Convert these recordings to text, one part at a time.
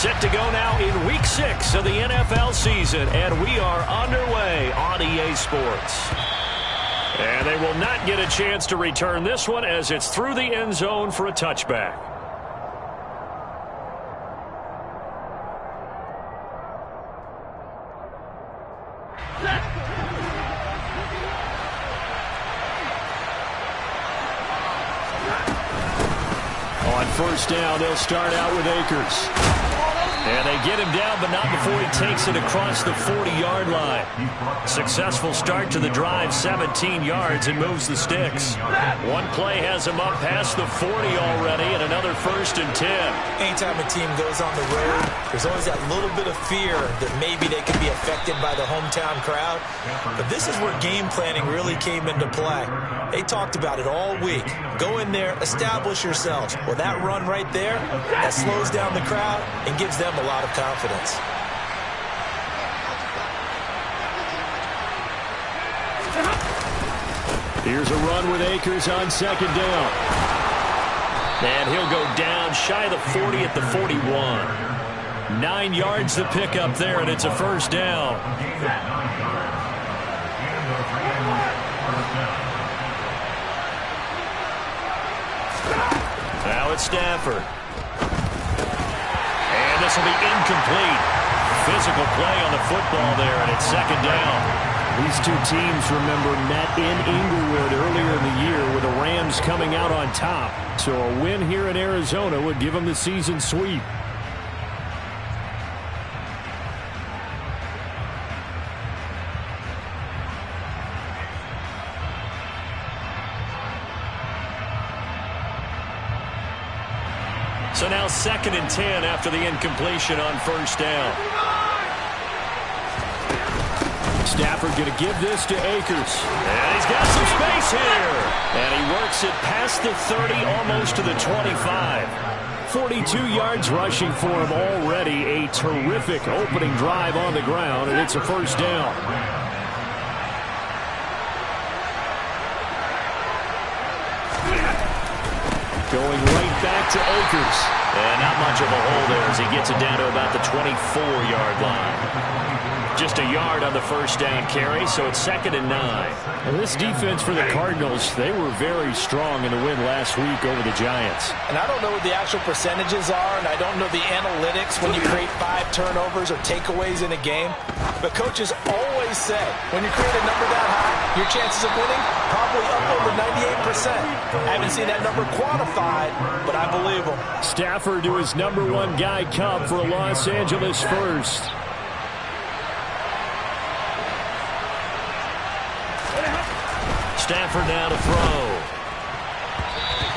Set to go now in Week 6 of the NFL season, and we are underway on EA Sports. And they will not get a chance to return this one as it's through the end zone for a touchback. On first down, they'll start out with Akers. And they get him down, but not before he takes it across the 40-yard line. Successful start to the drive, 17 yards, and moves the sticks. One play has him up past the 40 already, and another 1st and 10. Anytime a team goes on the road, there's always that little bit of fear that maybe they could be affected by the hometown crowd. But this is where game planning really came into play. They talked about it all week. Go in there, establish yourselves. Well, that run right there, that slows down the crowd and gives them a lot of confidence. Here's a run with Akers on second down. And he'll go down shy of the 40 at the 41. 9 yards to pick up there, and it's a first down. Now it's Stafford. And this will be incomplete. Physical play on the football there, and it's second down. These two teams, remember, met in Inglewood earlier in the year with the Rams coming out on top. So a win here in Arizona would give them the season sweep. So now 2nd and 10 after the incompletion on first down. Stafford going to give this to Akers. And he's got some space here. And he works it past the 30, almost to the 25. 42 yards rushing for him already. A terrific opening drive on the ground, and it's a first down. Going right back to Akers. And not much of a hole there as he gets it down to about the 24-yard line. Just a yard on the first down carry, so it's 2nd and 9. And this defense for the Cardinals, they were very strong in the win last week over the Giants. And I don't know what the actual percentages are, and I don't know the analytics when you create 5 turnovers or takeaways in a game. But coaches always say, when you create a number that high, your chances of winning probably up over 98%. I haven't seen that number quantified, but I believe him. Stafford to his number 1 guy Cup for Los Angeles first. Stafford now to throw.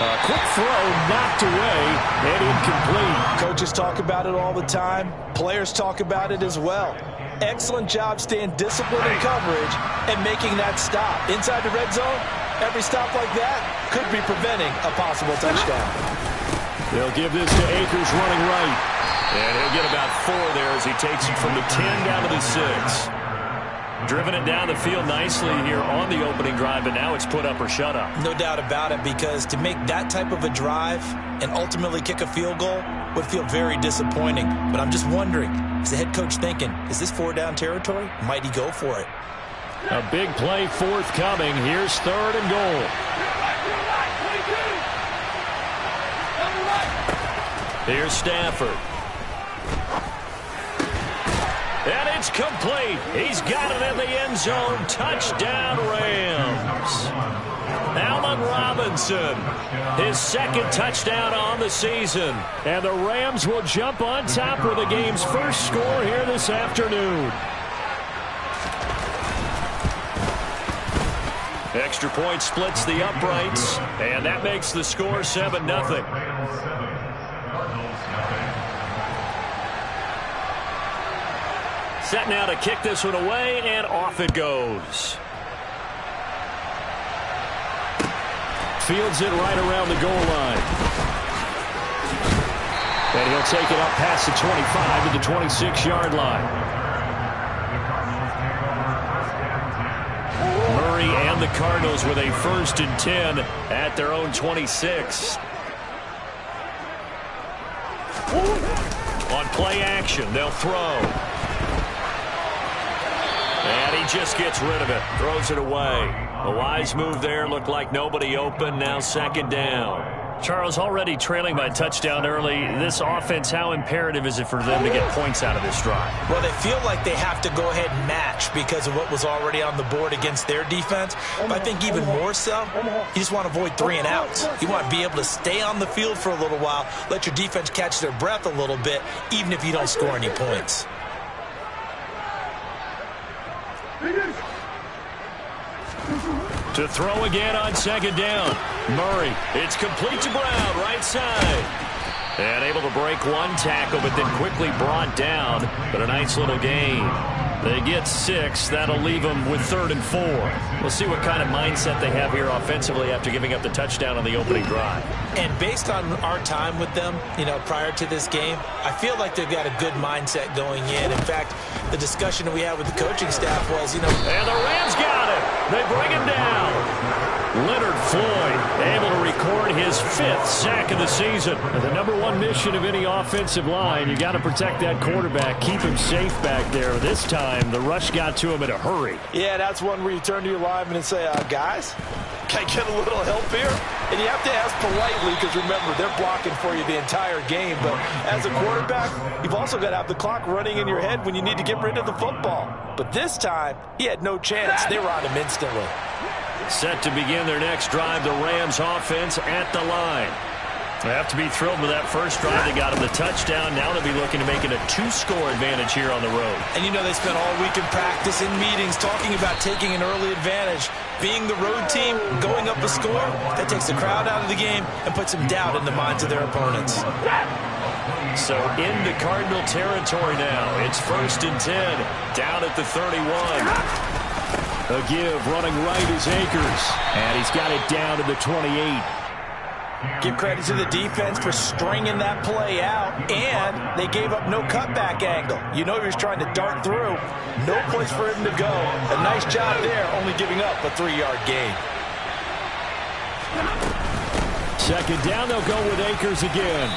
A quick throw knocked away and incomplete. Coaches talk about it all the time. Players talk about it as well. Excellent job staying disciplined in coverage and making that stop. Inside the red zone, every stop like that could be preventing a possible touchdown. They'll give this to Akers running right. And he'll get about 4 there as he takes it from the 10 down to the 6. Driven it down the field nicely here on the opening drive, but now it's put up or shut up. No doubt about it, because to make that type of a drive and ultimately kick a field goal would feel very disappointing. But I'm just wondering, is the head coach thinking, is this 4-down territory? Might he go for it? A big play forthcoming. Here's 3rd and goal. Here's Stafford. And it's complete. He's got it in the end zone. Touchdown, Rams. Allen Robinson, his 2nd touchdown on the season. And the Rams will jump on top with the game's first score here this afternoon. Extra point splits the uprights, and that makes the score 7-0. Set now to kick this one away, and off it goes. Fields it right around the goal line. And he'll take it up past the 25 to the 26-yard line. Murray and the Cardinals with a 1st and 10 at their own 26. On play action, they'll throw. And he just gets rid of it. Throws it away. A wise move there. Looked like nobody open. Now second down. Charles, already trailing by touchdown early. This offense, how imperative is it for them to get points out of this drive? Well, they feel like they have to go ahead and match because of what was already on the board against their defense. But I think even more so, you just want to avoid 3 and outs. You want to be able to stay on the field for a little while, let your defense catch their breath a little bit, even if you don't score any points. To throw again on second down. Murray, it's complete to Brown, right side. And able to break one tackle, but then quickly brought down. But a nice little gain. They get 6. That'll leave them with 3rd and 4. We'll see what kind of mindset they have here offensively after giving up the touchdown on the opening drive. And based on our time with them, prior to this game, I feel like they've got a good mindset going in. In fact, the discussion that we had with the coaching staff was, And the Rams got it. They bring him down. Leonard Floyd able to record his 5th sack of the season. The number 1 mission of any offensive line, you got to protect that quarterback, keep him safe back there. This time, the rush got to him in a hurry. Yeah, that's one where you turn to your lineman and say, guys, can I get a little help here? And you have to ask politely because, remember, they're blocking for you the entire game. But as a quarterback, you've also got to have the clock running in your head when you need to get rid of the football. But this time, he had no chance. They were on him instantly. Set to begin their next drive, the Rams offense at the line. They have to be thrilled with that first drive. They got him the touchdown. Now they'll be looking to make it a 2-score advantage here on the road. And they spent all week in practice, in meetings, talking about taking an early advantage. Being the road team, going up a score, that takes the crowd out of the game and puts some doubt in the minds of their opponents. So into Cardinal territory now. It's 1st and 10, down at the 31. A give, running right is Akers. And he's got it down to the 28. Give credit to the defense for stringing that play out, and they gave up no cutback angle. He was trying to dart through. No place for him to go. A nice job there, only giving up a 3-yard gain. Second down, they'll go with Akers again.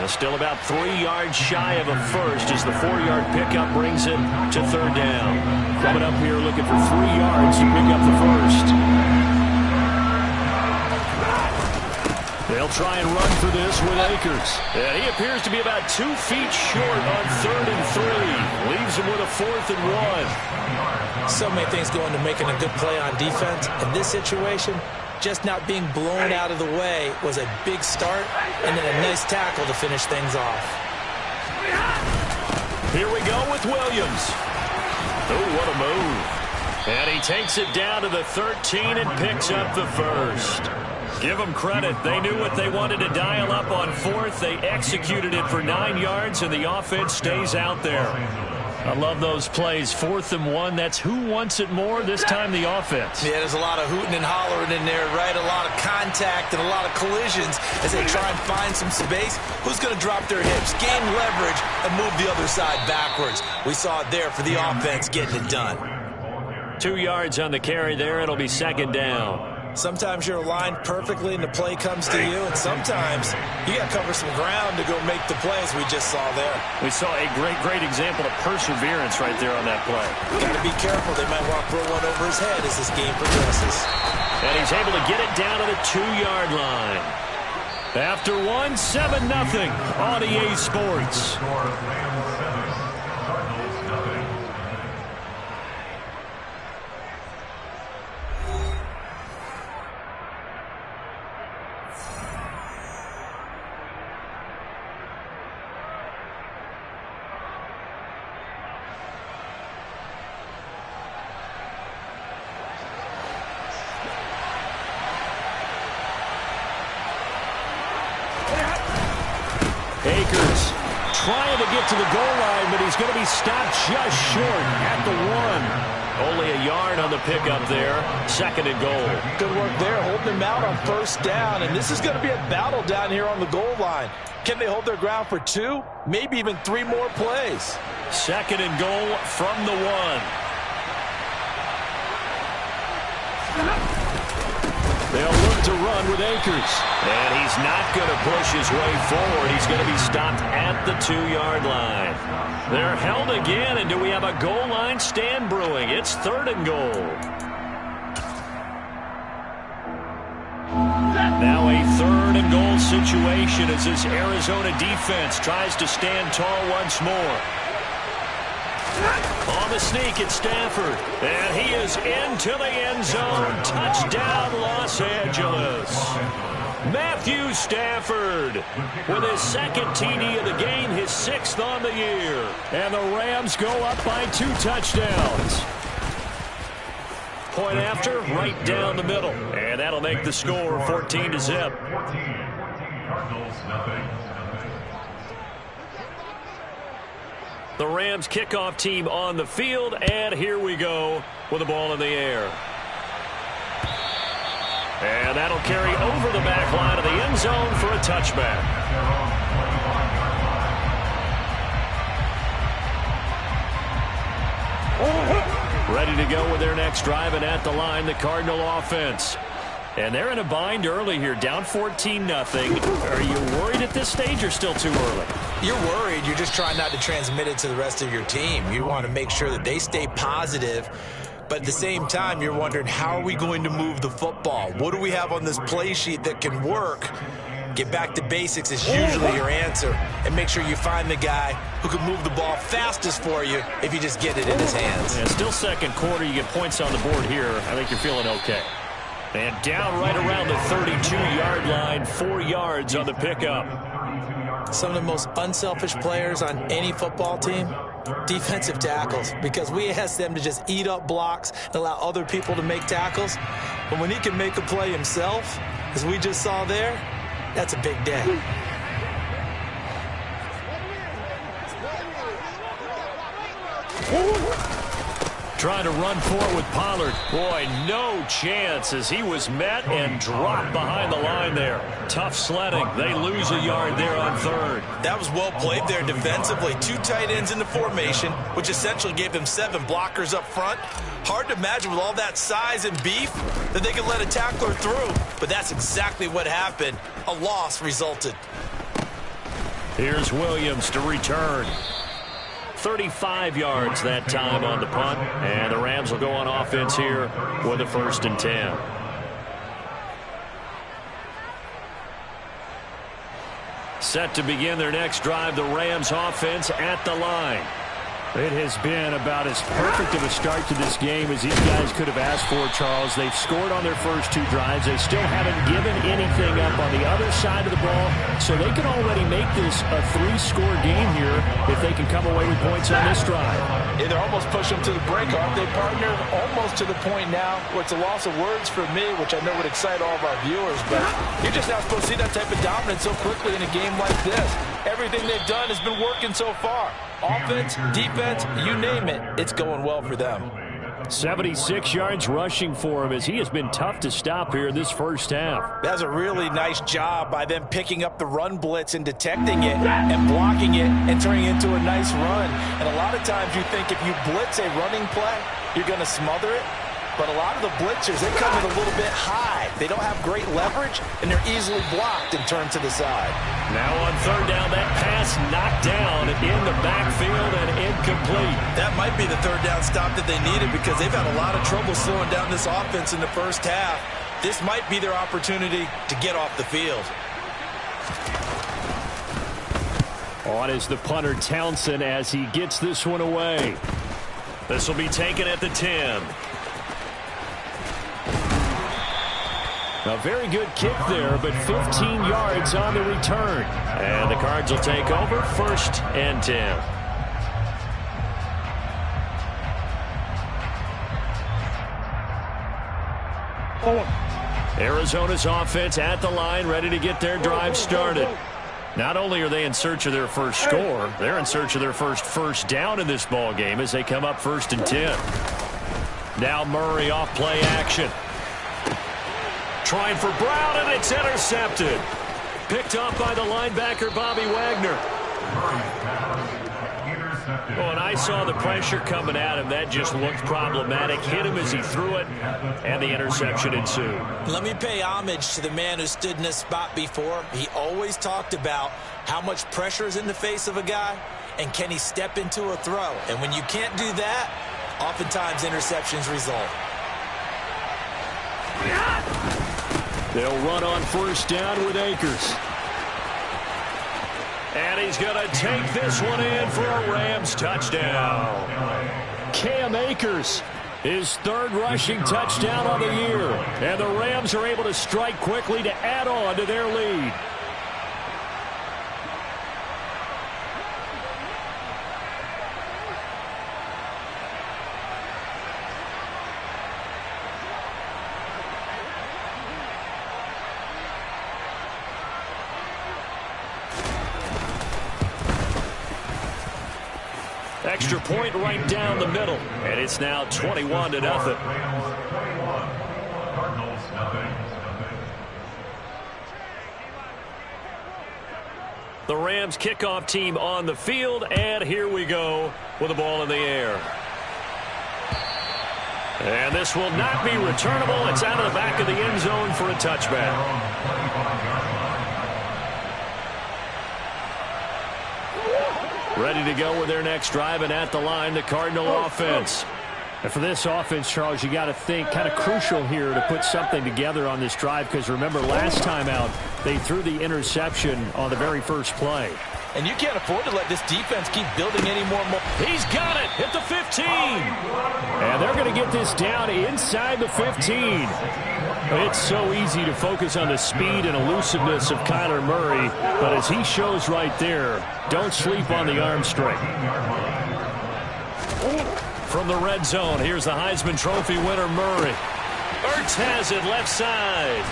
Still about 3 yards shy of a first as the 4-yard pickup brings it to 3rd down. Coming up here looking for 3 yards to pick up the first. They'll try and run for this with Akers. And he appears to be about 2 feet short on 3rd and 3. Leaves him with a 4th and 1. So many things go into making a good play on defense. In this situation, just not being blown out of the way was a big start, and then a nice tackle to finish things off. Here we go with Williams. Oh, what a move. And he takes it down to the 13 and picks up the first. Give them credit. They knew what they wanted to dial up on 4th. They executed it for 9 yards, and the offense stays out there. I love those plays. 4th and 1. That's who wants it more, this time the offense. Yeah, there's a lot of hooting and hollering in there, right? A lot of contact and a lot of collisions as they try and find some space. Who's going to drop their hips, gain leverage, and move the other side backwards? We saw it there for the offense getting it done. 2 yards on the carry there. It'll be second down. Sometimes you're aligned perfectly and the play comes to you, and sometimes you got to cover some ground to go make the plays we just saw there. We saw a great example of perseverance right there on that play. Got to be careful. They might want to throw one over his head as this game progresses. And he's able to get it down to the 2-yard line. After 1, 7-0 on EA Sports. Akers trying to get to the goal line, but he's going to be stopped just short at the 1. Only a yard on the pickup there. 2nd and goal. Good work there, holding him out on 1st down. And this is going to be a battle down here on the goal line. Can they hold their ground for 2, maybe even 3 more plays? 2nd and goal from the 1. They'll look to run with Akers. And he's not going to push his way forward. He's going to be stopped at the 2-yard line. They're held again, and do we have a goal line stand brewing? It's 3rd and goal. Now a 3rd and goal situation as this Arizona defense tries to stand tall once more. On the sneak, it's Stafford. And he is into the end zone. Touchdown, Los Angeles. Matthew Stafford with his 2nd TD of the game, his 6th on the year. And the Rams go up by 2 touchdowns. Point after, right down the middle. And that'll make the score 14-0. The Rams kickoff team on the field, and here we go with the ball in the air. And that'll carry over the back line of the end zone for a touchback. Ready to go with their next drive, and at the line, the Cardinal offense. And they're in a bind early here, down 14-0. Are you worried at this stage or still too early? You're worried. You're just trying not to transmit it to the rest of your team. You want to make sure that they stay positive. But at the same time, you're wondering, how are we going to move the football? What do we have on this play sheet that can work? Get back to basics is usually your answer. And make sure you find the guy who can move the ball fastest for you if you just get it in his hands. Yeah, still 2nd quarter. You get points on the board here. I think you're feeling okay. And down right around the 32-yard line, 4 yards on the pickup. Some of the most unselfish players on any football team, defensive tackles, because we ask them to just eat up blocks and allow other people to make tackles. But when he can make a play himself, as we just saw there, that's a big day. Trying to run for it with Pollard. Boy, no chance as he was met and dropped behind the line there. Tough sledding. They lose a yard there on 3rd. That was well played there defensively. 2 tight ends in the formation, which essentially gave them 7 blockers up front. Hard to imagine with all that size and beef that they could let a tackler through. But that's exactly what happened. A loss resulted. Here's Williams to return. 35 yards that time on the punt. And the Rams will go on offense here with a 1st and 10. Set to begin their next drive, the Rams offense at the line. It has been about as perfect of a start to this game as these guys could have asked for, Charles. They've scored on their first 2 drives. They still haven't given anything up on the other side of the ball, so they can already make this a 3-score game here if they can come away with points on this drive. Yeah, they're almost pushing them to the break, aren't they, partner? Almost to the point now where it's a loss of words for me, which I know would excite all of our viewers, but you're just not supposed to see that type of dominance so quickly in a game like this. Everything they've done has been working so far. Offense, defense, you name it, it's going well for them. 76 yards rushing for him as he has been tough to stop here in this first half. That's a really nice job by them picking up the run blitz and detecting it and blocking it and turning it into a nice run. And a lot of times you think if you blitz a running play, you're going to smother it. But a lot of the blitzers, they come in a little bit high. They don't have great leverage, and they're easily blocked and turned to the side. Now on 3rd down, that pass knocked down in the backfield and incomplete. That might be the 3rd down stop that they needed because they've had a lot of trouble slowing down this offense in the first half. This might be their opportunity to get off the field. On is the punter Townsend as he gets this one away. This will be taken at the 10. A very good kick there, but 15 yards on the return. And the Cards will take over 1st and 10. Arizona's offense at the line, ready to get their drive started. Not only are they in search of their first score, they're in search of their first down in this ball game as they come up 1st and 10. Now Murray off play action. Trying for Brown, and it's intercepted. Picked up by the linebacker, Bobby Wagner. Well, and I saw the pressure coming at him. That just looked problematic. Hit him as he threw it, and the interception ensued. Let me pay homage to the man who stood in this spot before. He always talked about how much pressure is in the face of a guy, and can he step into a throw. And when you can't do that, oftentimes interceptions result. They'll run on first down with Akers. And he's going to take this one in for a Rams touchdown. Cam Akers, his third rushing touchdown on the year. And the Rams are able to strike quickly to add on to their lead. Extra point right down the middle, and it's now 21-0. The Rams kickoff team on the field, and here we go with the ball in the air. And this will not be returnable. It's out of the back of the end zone for a touchback. Ready to go with their next drive, and at the line, the Cardinal offense. And for this offense, Charles, you got to think kind of crucial here to put something together on this drive, because remember last time out, they threw the interception on the very first play. And you can't afford to let this defense keep building any more. He's got it at the 15. And they're going to get this down inside the 15. It's so easy to focus on the speed and elusiveness of Kyler Murray, but as he shows right there, don't sleep on the arm strength. From the red zone, here's the Heisman Trophy winner, Murray. Ertz has it left side.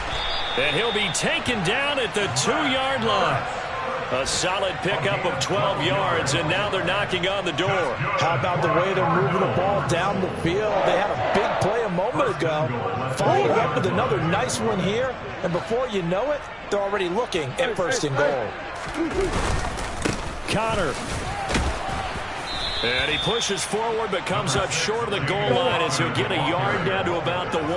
And he'll be taken down at the 2-yard line. A solid pickup of 12 yards, and now they're knocking on the door. How about the way they're moving the ball down the field? They had a big play a moment ago. Followed up with another nice one here, and before you know it, they're already looking at first and goal. Connor. And he pushes forward but comes up short of the goal line as he'll get a yard down to about the 1.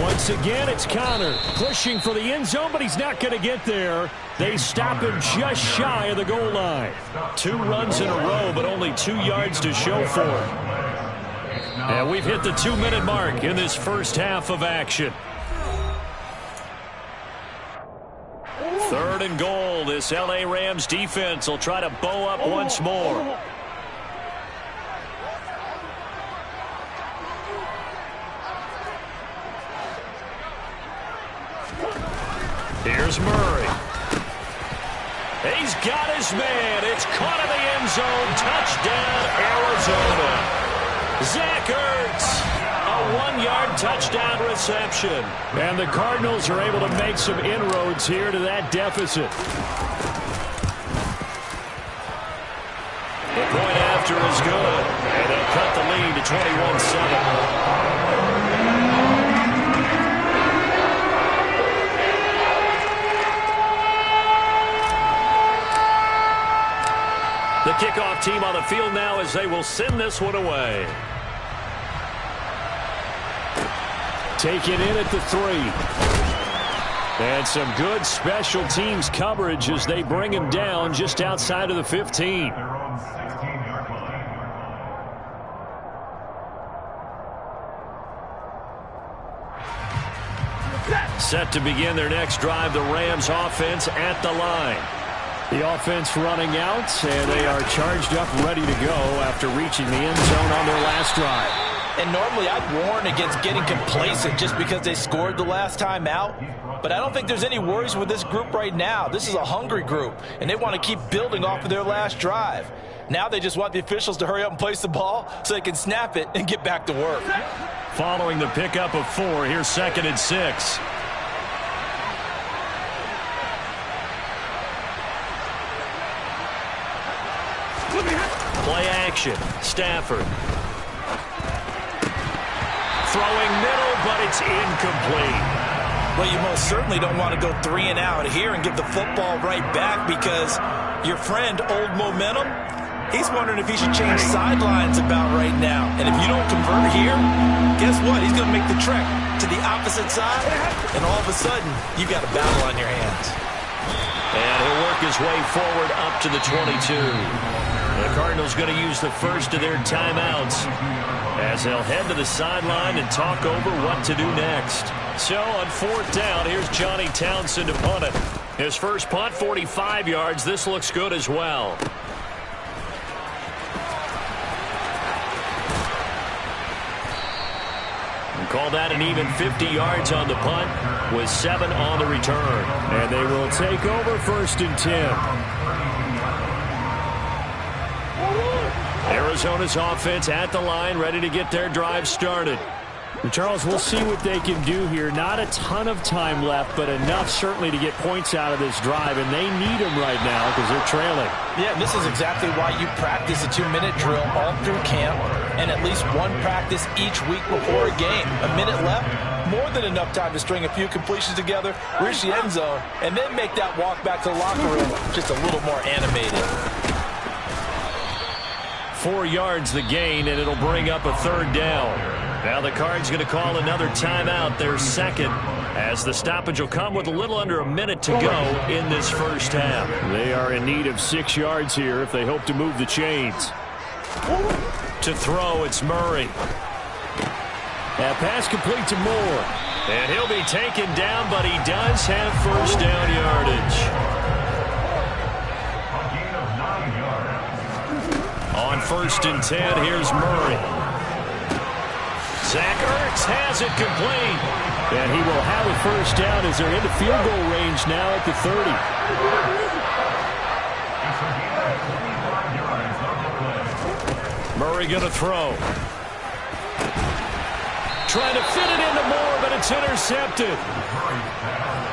Once again, it's Connor pushing for the end zone, but he's not going to get there. They stop him just shy of the goal line. 2 runs in a row, but only 2 yards to show for it. And we've hit the 2-minute mark in this first half of action. 3rd and goal. This L.A. Rams defense will try to bow up once more. Here's Murray. He's got his man. It's caught in the end zone. Touchdown, Arizona. Zach Ertz. A 1-yard touchdown reception. And the Cardinals are able to make some inroads here to that deficit. The point after is good. And they'll cut the lead to 21-7. The kickoff team on the field now as they will send this one away. Take it in at the 3. And some good special teams coverage as they bring him down just outside of the 15. Set to begin their next drive, the Rams offense at the line. The offense running out, and they are charged up, ready to go after reaching the end zone on their last drive. And normally I'd warn against getting complacent just because they scored the last time out. But I don't think there's any worries with this group right now. This is a hungry group, and they want to keep building off of their last drive. Now they just want the officials to hurry up and place the ball so they can snap it and get back to work. Following the pickup of 4, here's 2nd and 6. Play action. Stafford. Throwing middle, but it's incomplete. Well, you most certainly don't want to go 3 and out here and give the football right back, because your friend, Old Momentum, he's wondering if he should change sidelines about right now. And if you don't convert here, guess what? He's going to make the trek to the opposite side, and all of a sudden, you've got a battle on your hands. And he'll work his way forward up to the 22. The Cardinals going to use the first of their timeouts as they'll head to the sideline and talk over what to do next. So on 4th down, here's Johnny Townsend to punt it. His first punt, 45 yards. This looks good as well. Call that an even 50 yards on the punt with 7 on the return. And they will take over 1st and 10. Arizona's offense at the line, ready to get their drive started. Charles, we'll see what they can do here. Not a ton of time left, but enough certainly to get points out of this drive, and they need them right now because they're trailing. Yeah, and this is exactly why you practice a 2-minute drill all through camp and at least one practice each week before a game. A minute left, more than enough time to string a few completions together, reach the end zone, and then make that walk back to the locker room just a little more animated. 4 yards the gain, and it'll bring up a 3rd down. Now the Cards going to call another timeout, their second, as the stoppage will come with a little under a minute to go in this first half. They are in need of 6 yards here if they hope to move the chains. To throw, it's Murray. That pass complete to Moore. And he'll be taken down, but he does have 1st down yardage. On 1st and 10, here's Murray. Zach Ertz has it complete. And he will have a 1st down as they're into field goal range now at the 30. Murray going to throw. Trying to fit it into Moore, but it's intercepted.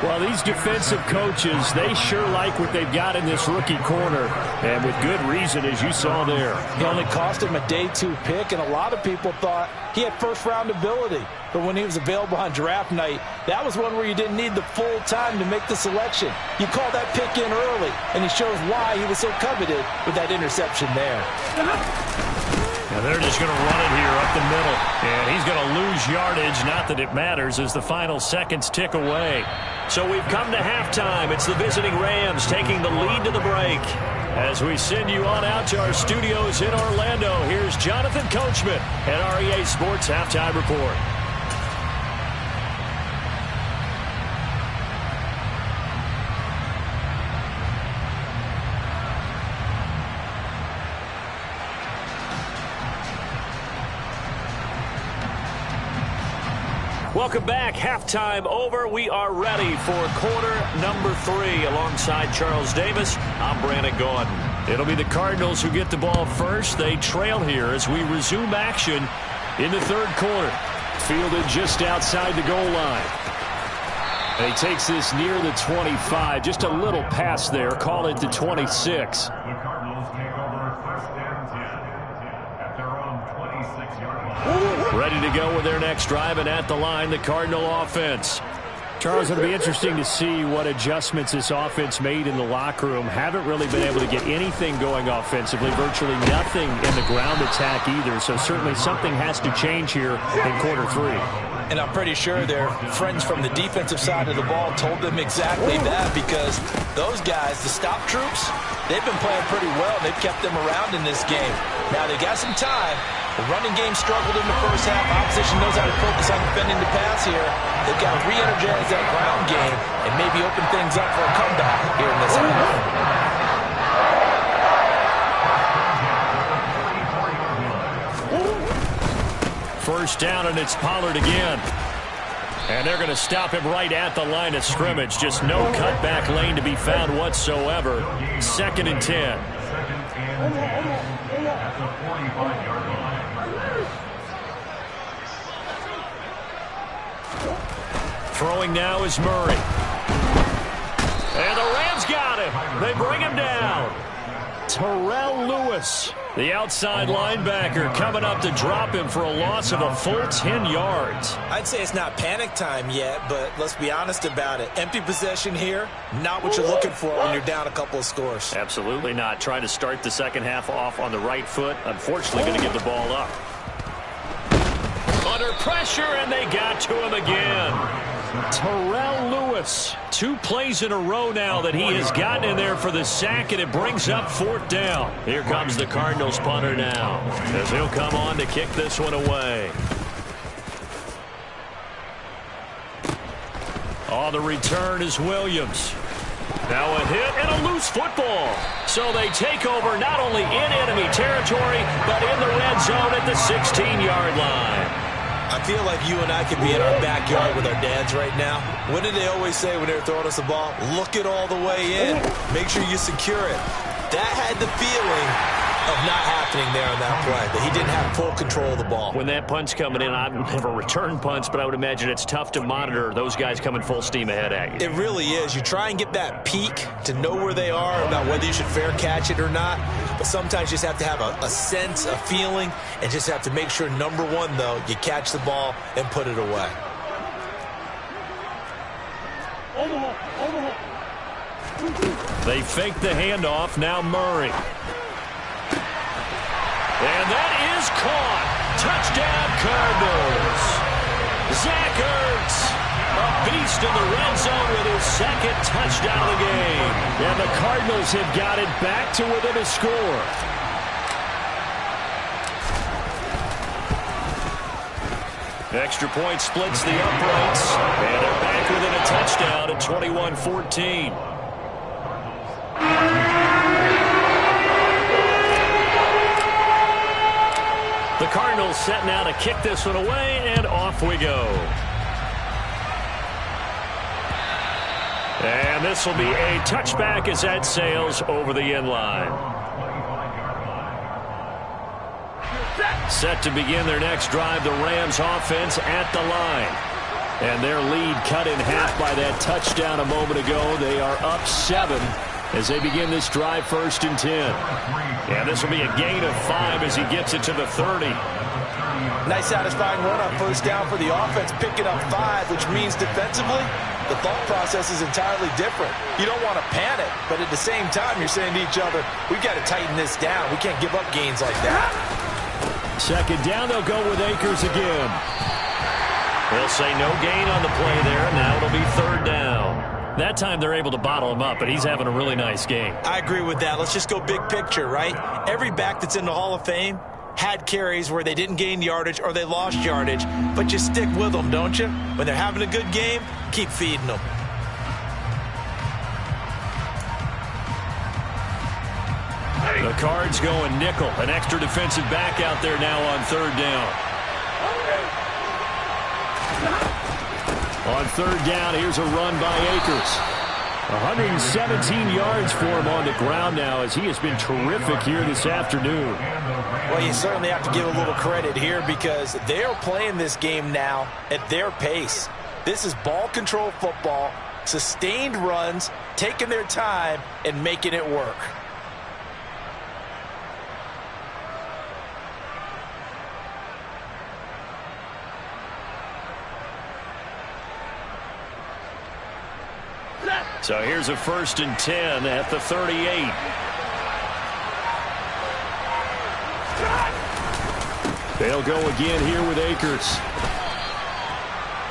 Well, these defensive coaches, they sure like what they've got in this rookie corner, and with good reason, as you saw there. He only cost him a day 2 pick, and a lot of people thought he had first-round ability. But when he was available on draft night, that was one where you didn't need the full time to make the selection. You call that pick in early, and he shows why he was so coveted with that interception there. Now they're just going to run it here up the middle. And he's going to lose yardage. Not that it matters as the final seconds tick away. So we've come to halftime. It's the visiting Rams taking the lead to the break. As we send you on out to our studios in Orlando, here's Jonathan Coachman at REA Sports Halftime Report. Welcome back. Halftime over. We are ready for quarter number 3. Alongside Charles Davis, I'm Brandon Gordon. It'll be the Cardinals who get the ball first. They trail here as we resume action in the 3rd quarter. Fielded just outside the goal line. And he takes this near the 25. Just a little pass there. Call it the 26. Ready to go with their next drive, and at the line, the Cardinal offense. Charles, it'll be interesting to see what adjustments this offense made in the locker room. Haven't really been able to get anything going offensively, virtually nothing in the ground attack either. So certainly something has to change here in quarter 3. And I'm pretty sure their friends from the defensive side of the ball told them exactly that, because those guys, the stop troops, they've been playing pretty well. They've kept them around in this game. Now they got some time. The running game struggled in the first half. Opposition knows how to focus on defending the pass here. They've got to re-energize that ground game and maybe open things up for a comeback here in this half. 1st down, and it's Pollard again. And they're going to stop him right at the line of scrimmage. Just no cutback lane to be found whatsoever. 2nd and 10. Throwing now is Murray. And the Rams got him. They bring him down. Terrell Lewis, the outside linebacker, coming up to drop him for a loss of a full 10 yards. I'd say it's not panic time yet, but let's be honest about it. Empty possession here, not what you're looking for when you're down a couple of scores. Absolutely not. Trying to start the second half off on the right foot. Unfortunately, going to give the ball up. Under pressure, and they got to him again. Terrell Lewis, 2 plays in a row now that he has gotten in there for the sack, and it brings up 4th down. Here comes the Cardinals punter now, as he'll come on to kick this one away. On the return is Williams. Now a hit and a loose football. So they take over not only in enemy territory, but in the red zone at the 16-yard line. I feel like you and I could be in our backyard with our dads right now. What did they always say when they were throwing us the ball? Look it all the way in. Make sure you secure it. That had the feeling of not happening there on that play, that he didn't have full control of the ball. When that punt's coming in, I've never returned punts, but I would imagine it's tough to monitor those guys coming full steam ahead at you. It really is. You try and get that peek to know where they are, about whether you should fair catch it or not, but sometimes you just have to have a sense, a feeling, and just have to make sure, number one, though, you catch the ball and put it away. They fake the handoff. Now Murray. And that is caught. Touchdown, Cardinals. Zach Ertz, a beast in the red zone with his 2nd touchdown of the game. And the Cardinals have got it back to within a score. Extra point splits the uprights. And they're back within a touchdown at 21-14. The Cardinals set now to kick this one away, and off we go. And this will be a touchback as that sails over the end line. Set to begin their next drive, the Rams offense at the line. And their lead cut in half by that touchdown a moment ago. They are up 7 as they begin this drive, 1st and 10. And this will be a gain of 5 as he gets it to the 30. Nice satisfying run on 1st down for the offense, picking up 5, which means defensively, the thought process is entirely different. You don't want to panic, but at the same time, you're saying to each other, we've got to tighten this down. We can't give up gains like that. 2nd down, they'll go with Akers again. They'll say no gain on the play there. Now it'll be 3rd down. That time they're able to bottle him up, but he's having a really nice game. I agree with that. Let's just go big picture, right? Every back that's in the Hall of Fame had carries where they didn't gain yardage or they lost yardage, but you stick with them, don't you? When they're having a good game, keep feeding them. The Cards going nickel. An extra defensive back out there now on 3rd down. On 3rd down, here's a run by Akers. 117 yards for him on the ground now as he has been terrific here this afternoon. Well, you certainly have to give a little credit here because they're playing this game now at their pace. This is ball control football, sustained runs, taking their time, and making it work. So here's a 1st and 10 at the 38. They'll go again here with Akers.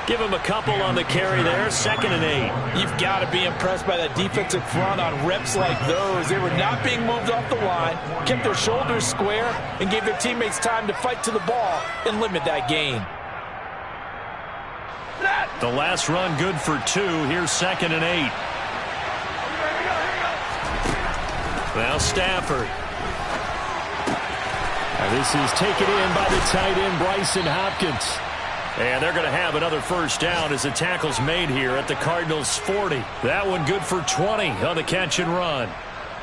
Give him a couple on the carry there. 2nd and 8. You've got to be impressed by that defensive front on reps like those. They were not being moved off the line, kept their shoulders square, and gave their teammates time to fight to the ball and limit that gain. The last run good for 2. Here's 2nd and 8. Now Stafford. And this is taken in by the tight end, Bryson Hopkins. And they're going to have another 1st down as the tackle's made here at the Cardinals' 40. That one good for 20 on the catch and run.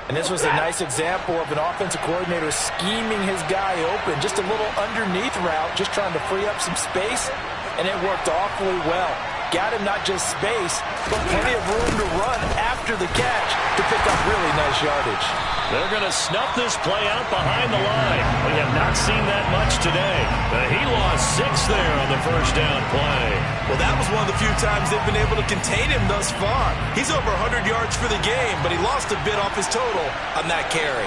And this was a nice example of an offensive coordinator scheming his guy open. Just a little underneath route, just trying to free up some space, and it worked awfully well. got him not just space, but plenty of room to run after the catch to pick up really nice yardage. They're going to snuff this play out behind the line. We have not seen that much today. But he lost 6 there on the first down play. Well, that was one of the few times they've been able to contain him thus far. He's over 100 yards for the game, but he lost a bit off his total on that carry.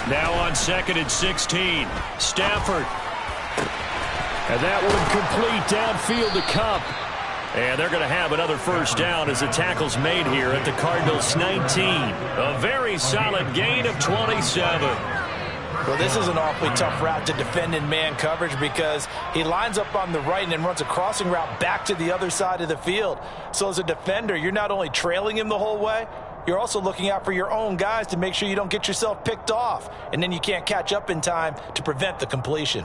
Now on 2nd and 16, Stafford. And that one complete downfield to Kupp. And they're going to have another first down as the tackle's made here at the Cardinals' 19. A very solid gain of 27. Well, this is an awfully tough route to defend in man coverage because he lines up on the right and then runs a crossing route back to the other side of the field. So as a defender, you're not only trailing him the whole way, you're also looking out for your own guys to make sure you don't get yourself picked off. And then you can't catch up in time to prevent the completion.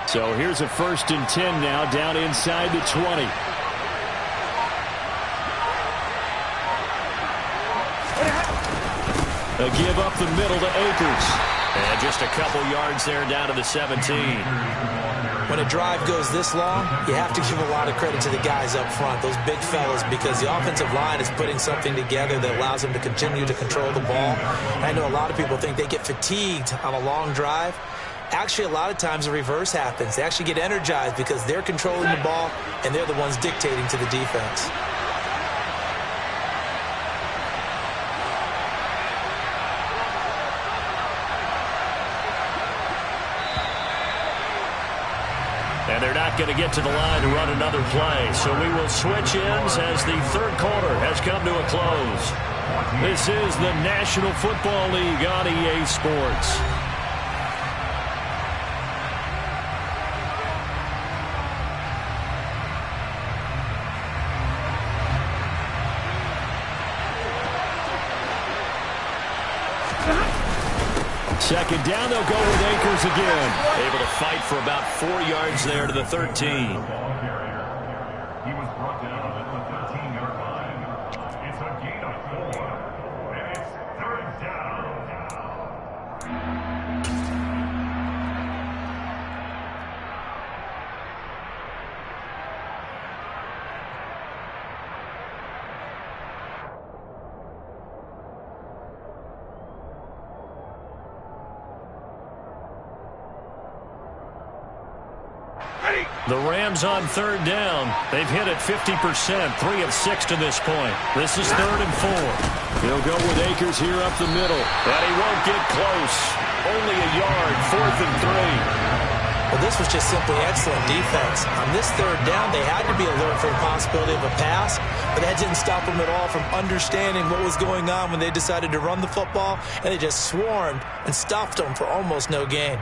So here's a 1st and 10 now down inside the 20. A give up the middle to Akers. And just a couple yards there down to the 17. When a drive goes this long, you have to give a lot of credit to the guys up front, those big fellas, because the offensive line is putting something together that allows them to continue to control the ball. I know a lot of people think they get fatigued on a long drive. Actually, a lot of times the reverse happens. They actually get energized because they're controlling the ball and they're the ones dictating to the defense. And they're not going to get to the line to run another play. So we will switch ends as the third quarter has come to a close. This is the National Football League on EA Sports. Second down, they'll go with Akers again. Able to fight for about 4 yards there to the 13. The Rams on 3rd down. They've hit it 50%, 3 of 6 to this point. This is 3rd and 4. They'll go with Akers here up the middle. And he won't get close. Only a yard, 4th and 3. Well, this was just simply excellent defense. On this 3rd down, they had to be alert for the possibility of a pass, but that didn't stop them at all from understanding what was going on when they decided to run the football, and they just swarmed and stopped them for almost no gain.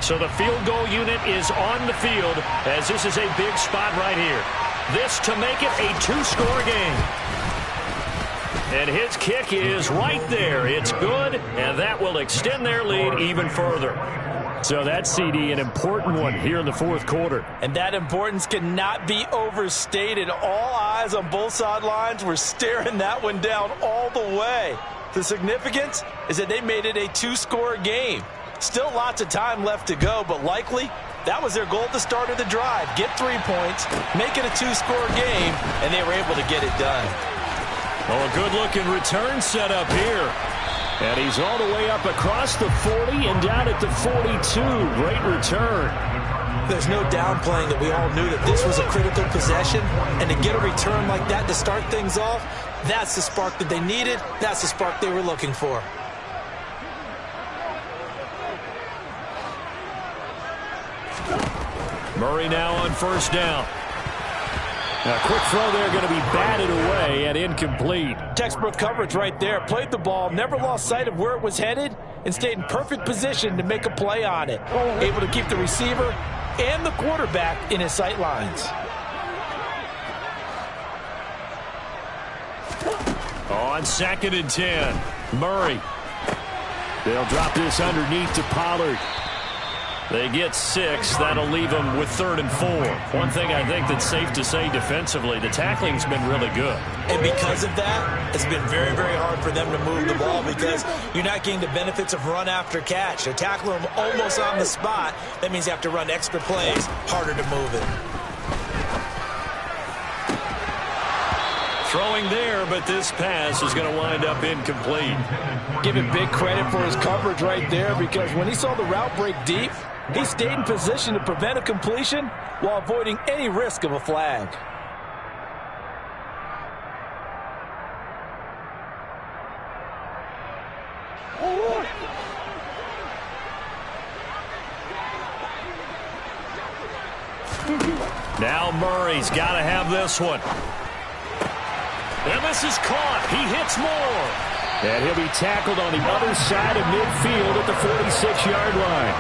So the field goal unit is on the field as this is a big spot right here. This to make it a 2-score game. And his kick is right there. It's good, and that will extend their lead even further. So that's, CD, an important one here in the 4th quarter. And that importance cannot be overstated. All eyes on both sidelines were staring that one down all the way. The significance is that they made it a 2-score game. Still lots of time left to go, but likely that was their goal at the start of the drive. Get 3 points, make it a 2-score game, and they were able to get it done. Well, a good-looking return set up here. And he's all the way up across the 40 and down at the 42. Great return. There's no downplaying that we all knew that this was a critical possession, and to get a return like that to start things off, that's the spark that they needed. That's the spark they were looking for. Murray now on 1st down. A quick throw there, going to be batted away and incomplete. Textbook coverage right there. Played the ball, never lost sight of where it was headed, and stayed in perfect position to make a play on it. Able to keep the receiver and the quarterback in his sight lines. On 2nd and 10, Murray. They'll drop this underneath to Pollard. They get 6. That'll leave them with 3rd and 4. One thing I think that's safe to say defensively, the tackling's been really good. And because of that, it's been very, very hard for them to move the ball because you're not getting the benefits of run after catch. They're tackling them almost on the spot. That means you have to run extra plays, harder to move it. Throwing there, but this pass is going to wind up incomplete. Give him big credit for his coverage right there because when he saw the route break deep, he stayed in position to prevent a completion while avoiding any risk of a flag. Now Murray's got to have this one. And this is caught. He hits more. And he'll be tackled on the other side of midfield at the 46-yard line.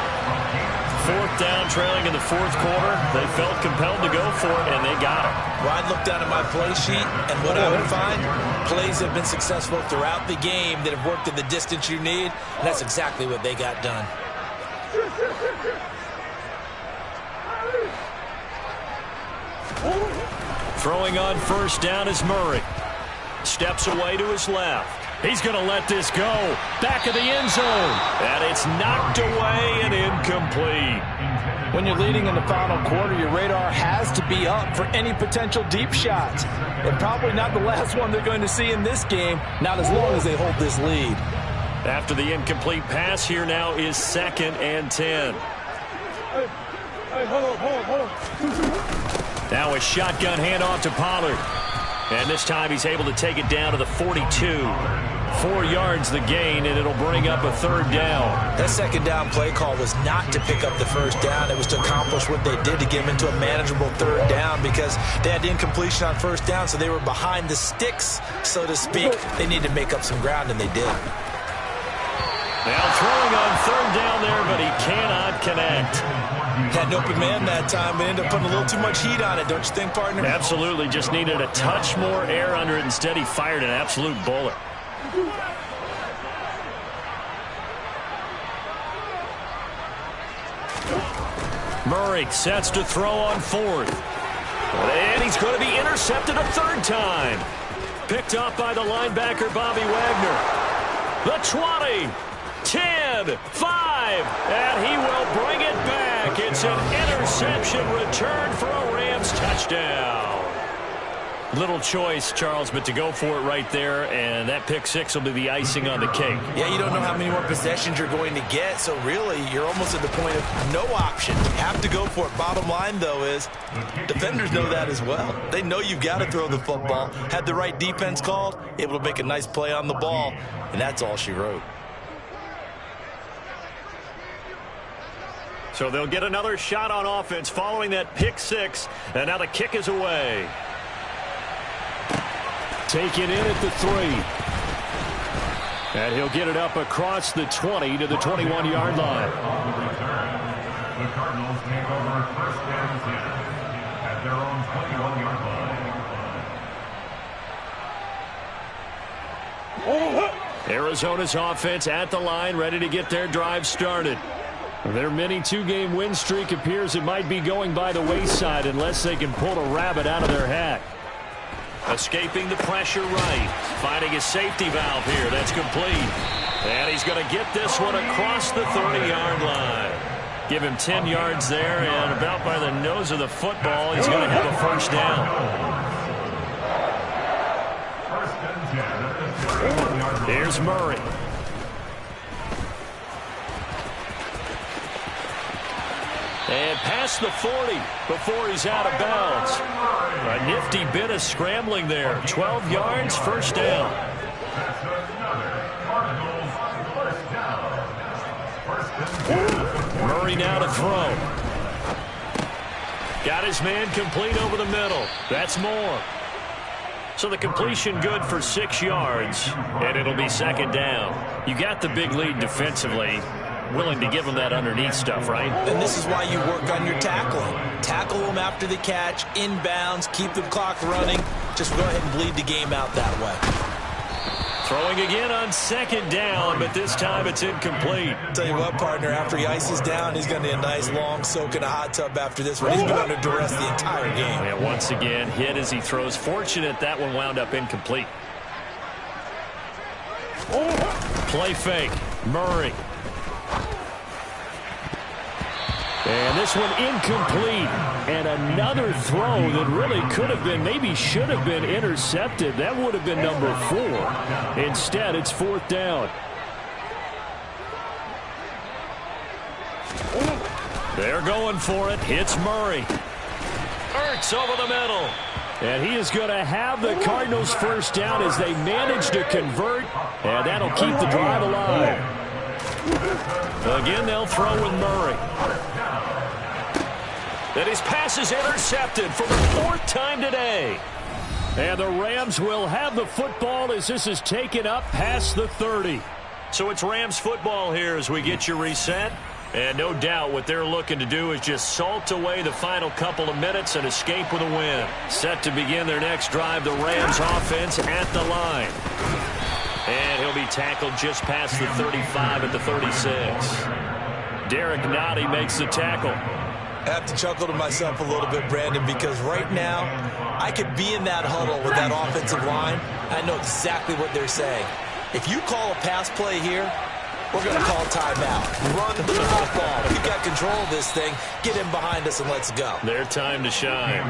4th down, trailing in the 4th quarter. They felt compelled to go for it, and they got it. Well, I'd look down at my play sheet, and what I would find, plays have been successful throughout the game that have worked in the distance you need, and that's exactly what they got done. Throwing on 1st down is Murray. Steps away to his left. He's going to let this go. Back of the end zone. And it's knocked away and incomplete. When you're leading in the final quarter, your radar has to be up for any potential deep shots. And probably not the last one they're going to see in this game, not as long as they hold this lead. After the incomplete pass, here now is 2nd and 10. Hold on. Now a shotgun handoff to Pollard. And this time he's able to take it down to the 42. 4 yards the gain, and it'll bring up a 3rd down. That 2nd down play call was not to pick up the 1st down. It was to accomplish what they did to get them into a manageable 3rd down because they had the incompletion on 1st down, so they were behind the sticks, so to speak. They needed to make up some ground, and they did. Now throwing on 3rd down there, but he cannot connect. Had an open man that time, but ended up putting a little too much heat on it, don't you think, partner? Absolutely, just needed a touch more air under it. Instead, he fired an absolute bullet. Murray sets to throw on 4th. And he's going to be intercepted a 3rd time. Picked up by the linebacker, Bobby Wagner. The 20, 10, 5, and he will bring it back. It's an interception return for a Rams touchdown. Little choice, Charles, but to go for it right there, and that pick 6 will be the icing on the cake. Yeah, you don't know how many more possessions you're going to get, so really you're almost at the point of no option. You have to go for it. Bottom line, though, is defenders know that as well. They know you've got to throw the football. Had the right defense called, able to make a nice play on the ball, and that's all she wrote. So they'll get another shot on offense following that pick 6, and now the kick is away. Taken in at the 3. And he'll get it up across the 20 to the 21-yard line. The Cardinals take over 1st and 10 at their own 21-yard line. Arizona's offense at the line, ready to get their drive started. Their mini 2-game win streak appears it might be going by the wayside unless they can pull a rabbit out of their hat. Escaping the pressure right. Finding a safety valve here. That's complete. And he's going to get this one across the 30-yard line. Give him 10 yards there, and about by the nose of the football, he's going to have a 1st down. Here's Murray. And past the 40 before he's out of bounds. A nifty bit of scrambling there. 12 yards, 1st down. Murray now to throw. Got his man complete over the middle. That's more. So the completion good for 6 yards, and it'll be 2nd down. You got the big lead defensively. Willing to give them that underneath stuff, right? And this is why you work on your tackling. Tackle them after the catch, inbounds, keep the clock running. Just go ahead and bleed the game out that way. Throwing again on second down, but this time it's incomplete. Tell you what, partner, after he ices down, he's going to need a nice long soak in a hot tub after this one. He's been under duress the entire game. And once again, hit as he throws. Fortunate that one wound up incomplete. Play fake. Murray. And this one incomplete. And another throw that really could have been, maybe should have been intercepted. That would have been number 4. Instead, it's 4th down. They're going for it. Hits Murray. Ertz over the middle. And he is going to have the Cardinals first down as they manage to convert. And that'll keep the drive alive. Again, they'll throw with Murray. And his pass is intercepted for the 4th time today. And the Rams will have the football as this is taken up past the 30. So it's Rams football here as we get you reset. And no doubt what they're looking to do is just salt away the final couple of minutes and escape with a win. Set to begin their next drive, the Rams offense at the line. And he'll be tackled just past the 35 at the 36. Derek Nottie makes the tackle. I have to chuckle to myself a little bit, Brandon, because right now I could be in that huddle with that offensive line. I know exactly what they're saying. If you call a pass play here, we're going to call timeout. Run the football. We've got control of this thing. Get in behind us and let's go. Their time to shine.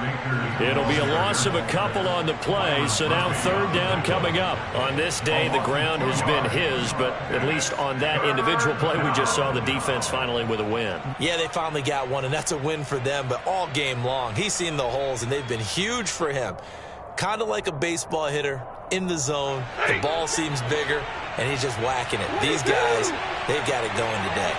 It'll be a loss of a couple on the play, so now 3rd down coming up. On this day, the ground has been his, but at least on that individual play, we just saw the defense finally with a win. Yeah, they finally got one, and that's a win for them, but all game long, he's seen the holes, and they've been huge for him. Kind of like a baseball hitter in the zone. The ball seems bigger, and he's just whacking it. These guys, they've got it going today.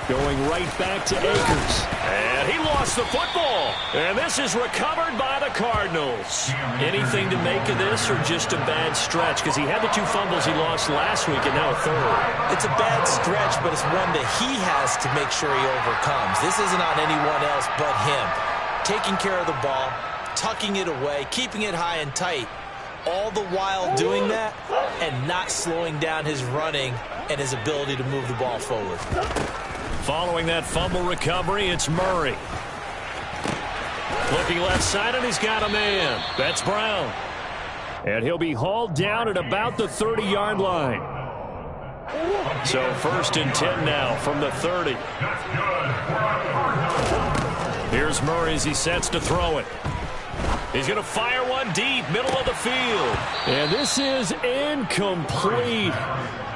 Going right back to Akers. And he lost the football. And this is recovered by the Cardinals. Anything to make of this or just a bad stretch? Because he had the 2 fumbles he lost last week and now a 3rd. It's a bad stretch, but it's one that he has to make sure he overcomes. This isn't on anyone else but him. Taking care of the ball, tucking it away, keeping it high and tight. All the while doing that and not slowing down his running and his ability to move the ball forward. Following that fumble recovery, it's Murray. Looking left side, and he's got a man. That's Brown. And he'll be hauled down at about the 30-yard line. So 1st and 10 now from the 30. Here's Murray as he sets to throw it. He's going to fire one deep, middle of the field. And this is incomplete.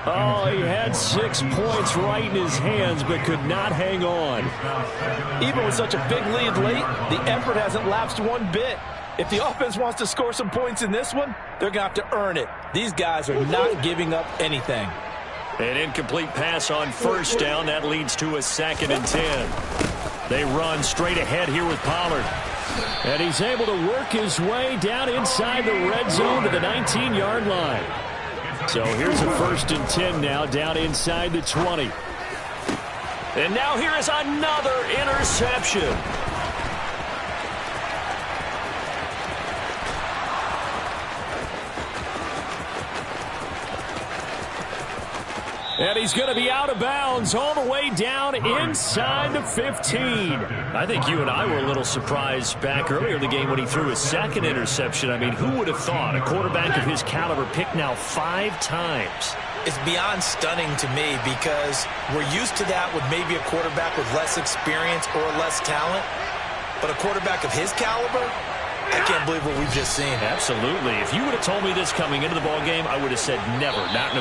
Oh, he had 6 points right in his hands, but could not hang on. Even with such a big lead late, the effort hasn't lapsed one bit. If the offense wants to score some points in this one, they're going to have to earn it. These guys are not giving up anything. An incomplete pass on 1st down. That leads to a 2nd and 10. They run straight ahead here with Pollard. And he's able to work his way down inside the red zone to the 19-yard line. So here's a 1st and 10 now down inside the 20. And now here is another interception. And he's going to be out of bounds all the way down inside the 15. I think you and I were a little surprised back earlier in the game when he threw his 2nd interception. I mean, who would have thought a quarterback of his caliber picked now 5 times? It's beyond stunning to me because we're used to that with maybe a quarterback with less experience or less talent. But a quarterback of his caliber, I can't believe what we've just seen. Absolutely. If you would have told me this coming into the ballgame, I would have said never, not in a